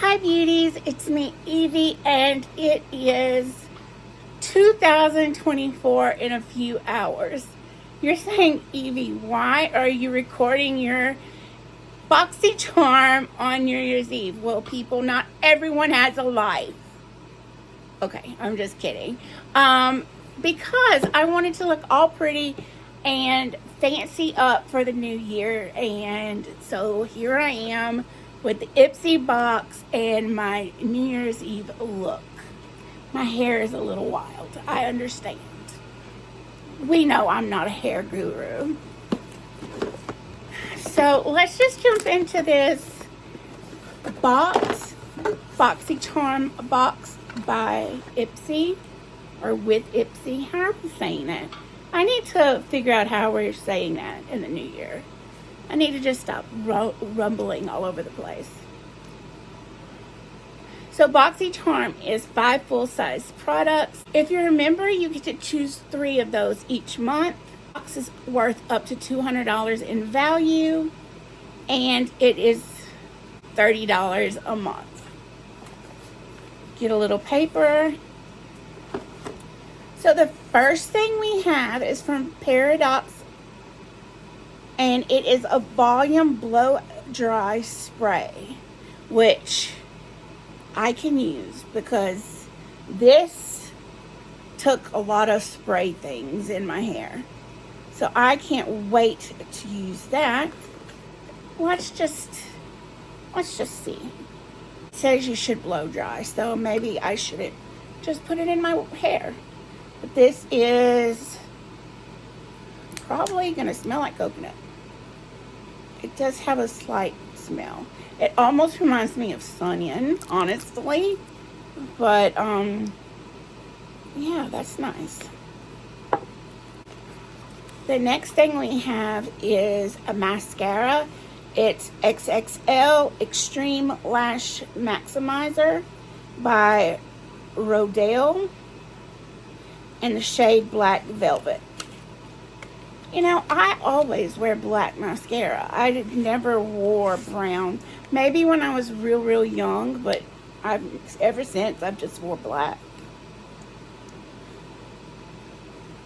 Hi beauties, it's me Evie and it is 2024 in a few hours. You're saying, Evie, why are you recording your Boxycharm on New Year's Eve? Well, people, not everyone has a life. Okay, I'm just kidding. Because I wanted to look all pretty and fancy up for the new year, and so here I am with the Ipsy box and my New Year's Eve look. My hair is a little wild, I understand. We know I'm not a hair guru. So let's just jump into this Boxycharm box by Ipsy, or with Ipsy, how are we saying it? I need to figure out how we're saying that in the new year. I need to just stop rumbling all over the place. So Boxycharm is 5 full-size products. If you're a member, you get to choose 3 of those each month. The box is worth up to $200 in value, and it is $30 a month. Get a little paper. So the first thing we have is from Paradox, and it is a volume blow dry spray, which I can use because this took a lot of spray things in my hair. So I can't wait to use that. Let's just see. It says you should blow dry, so maybe I shouldn't just put it in my hair. But this is probably gonna smell like coconut. It does have a slight smell. It almost reminds me of Sunyan, honestly. But, yeah, that's nice. The next thing we have is a mascara. It's XXL Extreme Lash Maximizer by Rodale in the shade Black Velvet. You know, I always wear black mascara. I never wore brown. Maybe when I was real young, but ever since I've just wore black.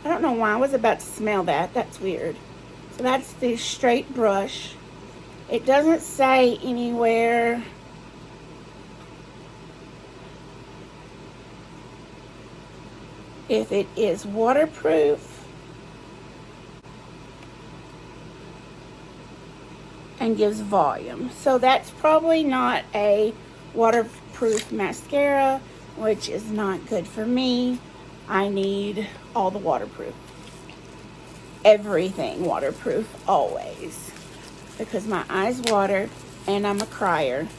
I don't know why I was about to smell that. That's weird. So that's the straight brush. It doesn't say anywhere if it is waterproof and gives volume. So that's probably not a waterproof mascara, which is not good for me. I need all the waterproof. Everything waterproof, always. Because my eyes water and I'm a crier.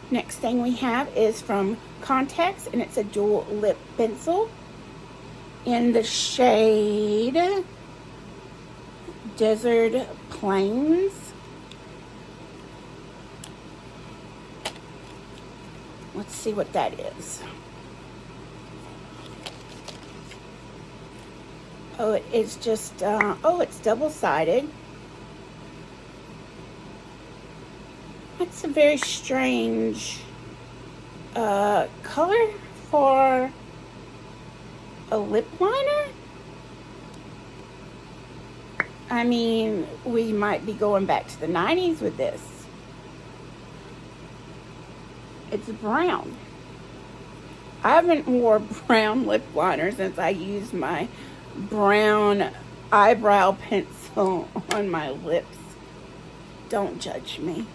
Next thing we have is from Context, and it's a dual lip pencil in the shade Desert Plains. Let's see what that is. Oh, it is just, it's double-sided. That's a very strange color for a lip liner. I mean, we might be going back to the 90s with this. It's brown. I haven't worn brown lip liner since I used my brown eyebrow pencil on my lips. Don't judge me.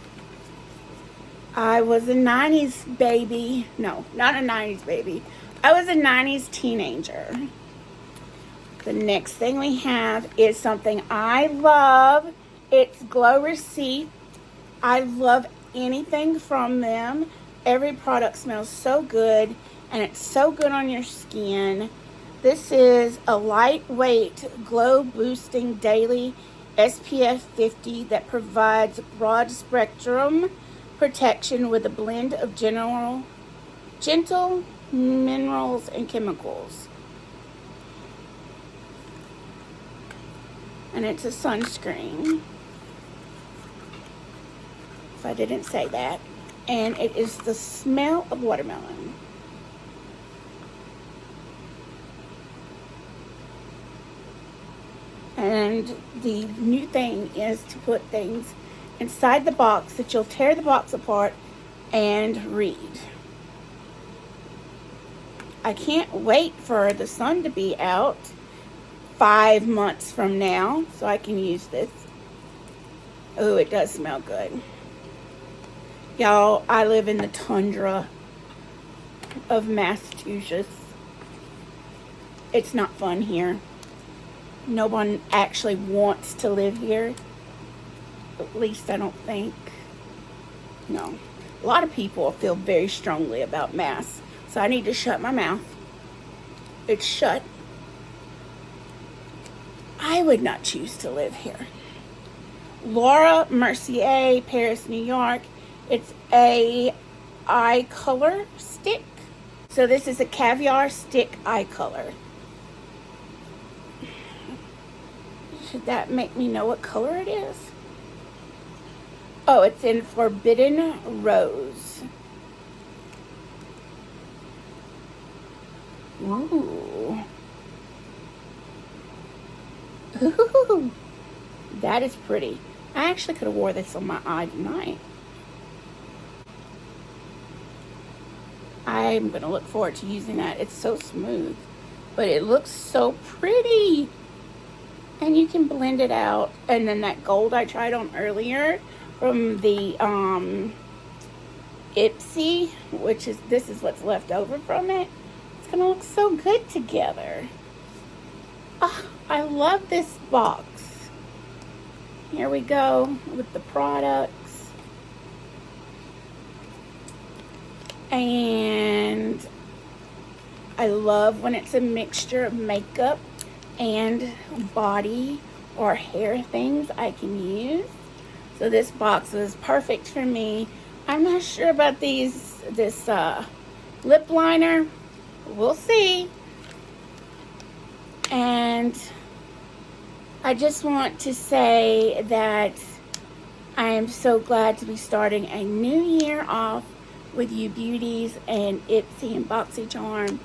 I was a 90s baby. No, not a 90s baby. I was a 90s teenager. The next thing we have is something I love. It's Glow Receipt. I love anything from them. Every product smells so good, and it's so good on your skin. This is a lightweight, glow-boosting daily SPF 50 that provides broad-spectrum protection with a blend of gentle minerals and chemicals. And it's a sunscreen. if I didn't say that. And it is the smell of watermelon. And the new thing is to put things inside the box that you'll tear the box apart and read. I can't wait for the sun to be out 5 months from now so I can use this. Oh, it does smell good. Y'all, I live in the tundra of Massachusetts. It's not fun here. No one actually wants to live here. At least I don't think. No. A lot of people feel very strongly about Mass. So I need to shut my mouth. It's shut. I would not choose to live here. Laura Mercier, Paris, New York. It's a eye color stick. So this is a caviar stick eye color. Should that make me know what color it is? Oh, it's in Forbidden Rose. Ooh. Ooh. That is pretty. I actually could have wore this on my eye tonight. I'm going to look forward to using that. It's so smooth. But it looks so pretty. And you can blend it out. And then that gold I tried on earlier from the Ipsy, which is, this is what's left over from it. It's going to look so good together. Oh, I love this box. Here we go with the products. And I love when it's a mixture of makeup and body or hair things I can use. So this box was perfect for me. I'm not sure about this lip liner. We'll see. And I just want to say that I am so glad to be starting a new year off with you beauties and Ipsy and Boxycharm.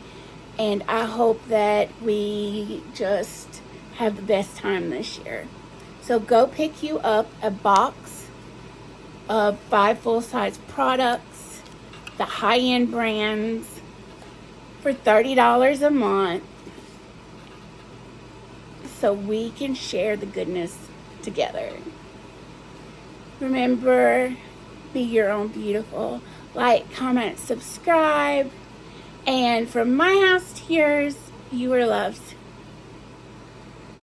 And I hope that we just have the best time this year. So go pick you up a box of 5 full-size products, the high-end brands, for $30 a month, so we can share the goodness together. Remember, be your own beautiful. Like, comment, subscribe. And from my house to yours, you are loved.